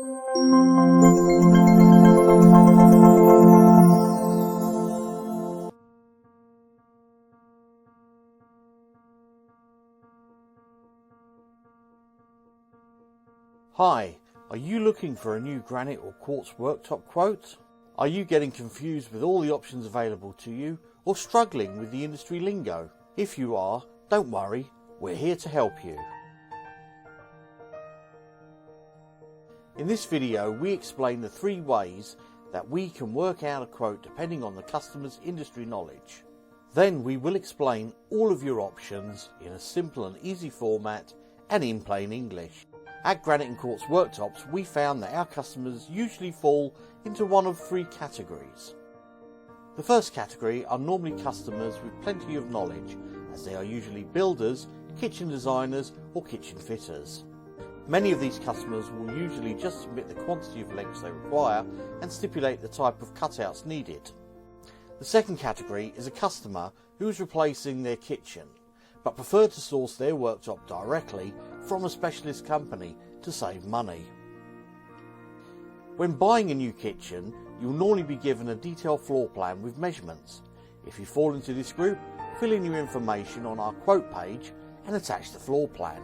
Hi, are you looking for a new granite or quartz worktop quote? Are you getting confused with all the options available to you or struggling with the industry lingo? If you are, don't worry, we're here to help you. In this video we explain the 3 ways that we can work out a quote depending on the customer's industry knowledge. Then we will explain all of your options in a simple and easy format and in plain English. At Granite and Quartz Worktops, we found that our customers usually fall into one of 3 categories. The first category are normally customers with plenty of knowledge, as they are usually builders, kitchen designers or kitchen fitters. Many of these customers will usually just submit the quantity of lengths they require and stipulate the type of cutouts needed. The second category is a customer who is replacing their kitchen, but prefer to source their worktop directly from a specialist company to save money. When buying a new kitchen, you'll normally be given a detailed floor plan with measurements. If you fall into this group, fill in your information on our quote page and attach the floor plan.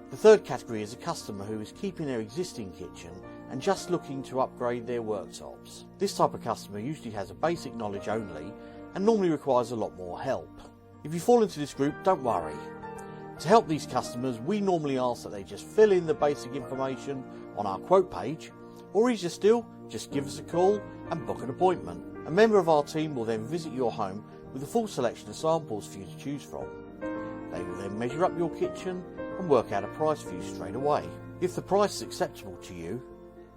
The third category is a customer who is keeping their existing kitchen and just looking to upgrade their worktops. This type of customer usually has a basic knowledge only and normally requires a lot more help. If you fall into this group, don't worry. To help these customers, we normally ask that they just fill in the basic information on our quote page, or easier still, just give us a call and book an appointment. A member of our team will then visit your home with a full selection of samples for you to choose from. They will then measure up your kitchen and work out a price for you straight away. If the price is acceptable to you,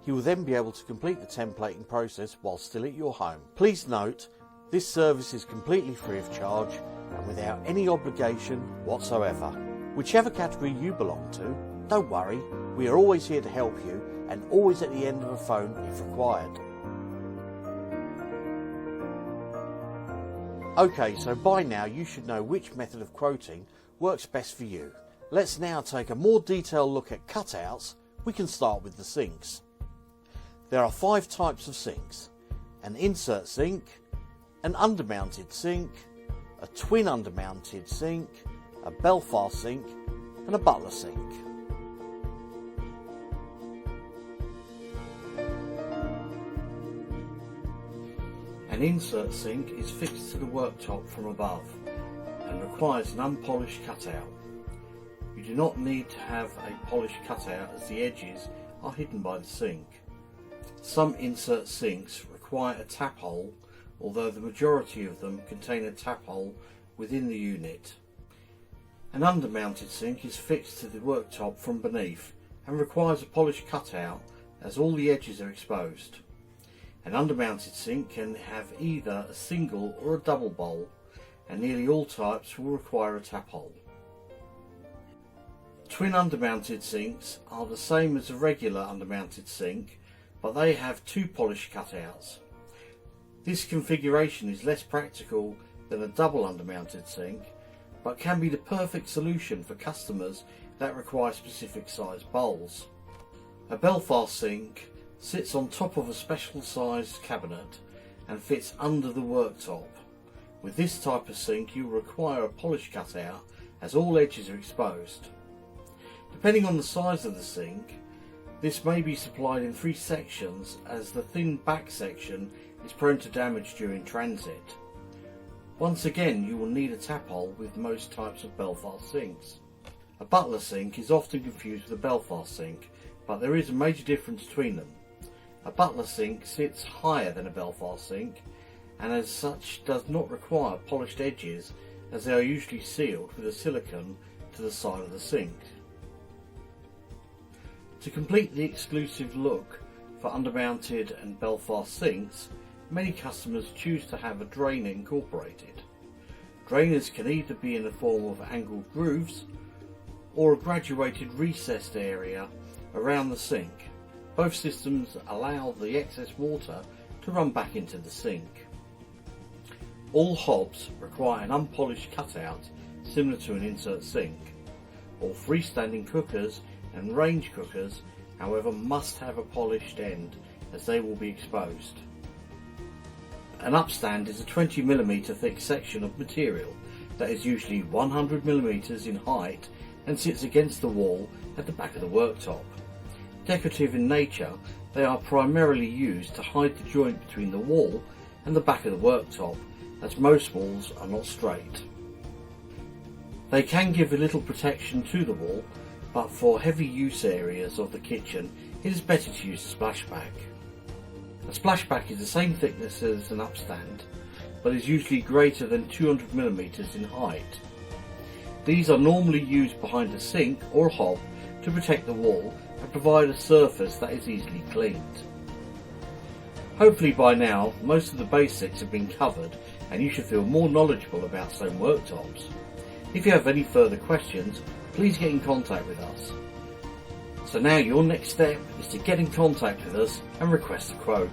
he will then be able to complete the templating process while still at your home. Please note, this service is completely free of charge and without any obligation whatsoever. Whichever category you belong to, don't worry, we are always here to help you and always at the end of a phone if required. Okay, so by now you should know which method of quoting works best for you. Let's now take a more detailed look at cutouts. We can start with the sinks. There are 5 types of sinks: an insert sink, an undermounted sink, a twin undermounted sink, a Belfast sink and a butler sink. An insert sink is fixed to the worktop from above and requires an unpolished cutout. You do not need to have a polished cutout as the edges are hidden by the sink. Some insert sinks require a tap hole, although the majority of them contain a tap hole within the unit. An undermounted sink is fixed to the worktop from beneath and requires a polished cutout as all the edges are exposed. An undermounted sink can have either a single or a double bowl, and nearly all types will require a tap hole. Twin undermounted sinks are the same as a regular undermounted sink, but they have 2 polished cutouts. This configuration is less practical than a double undermounted sink, but can be the perfect solution for customers that require specific size bowls. A Belfast sink sits on top of a special sized cabinet and fits under the worktop. With this type of sink you require a polished cutout as all edges are exposed. Depending on the size of the sink, this may be supplied in 3 sections, as the thin back section is prone to damage during transit. Once again, you will need a tap hole with most types of Belfast sinks. A butler sink is often confused with a Belfast sink, but there is a major difference between them. A butler sink sits higher than a Belfast sink and as such does not require polished edges, as they are usually sealed with a silicone to the side of the sink. To complete the exclusive look for undermounted and Belfast sinks, many customers choose to have a drainer incorporated. Drainers can either be in the form of angled grooves or a graduated recessed area around the sink. Both systems allow the excess water to run back into the sink. All hobs require an unpolished cutout similar to an insert sink. All freestanding cookers and range cookers however must have a polished end as they will be exposed. An upstand is a 20mm thick section of material that is usually 100mm in height and sits against the wall at the back of the worktop. Decorative in nature, they are primarily used to hide the joint between the wall and the back of the worktop, as most walls are not straight. They can give a little protection to the wall, but for heavy use areas of the kitchen it is better to use a splashback. A splashback is the same thickness as an upstand, but is usually greater than 200mm in height. These are normally used behind a sink or a hob to protect the wall and provide a surface that is easily cleaned. Hopefully by now most of the basics have been covered and you should feel more knowledgeable about stone worktops. If you have any further questions, please get in contact with us. So now your next step is to get in contact with us and request a quote.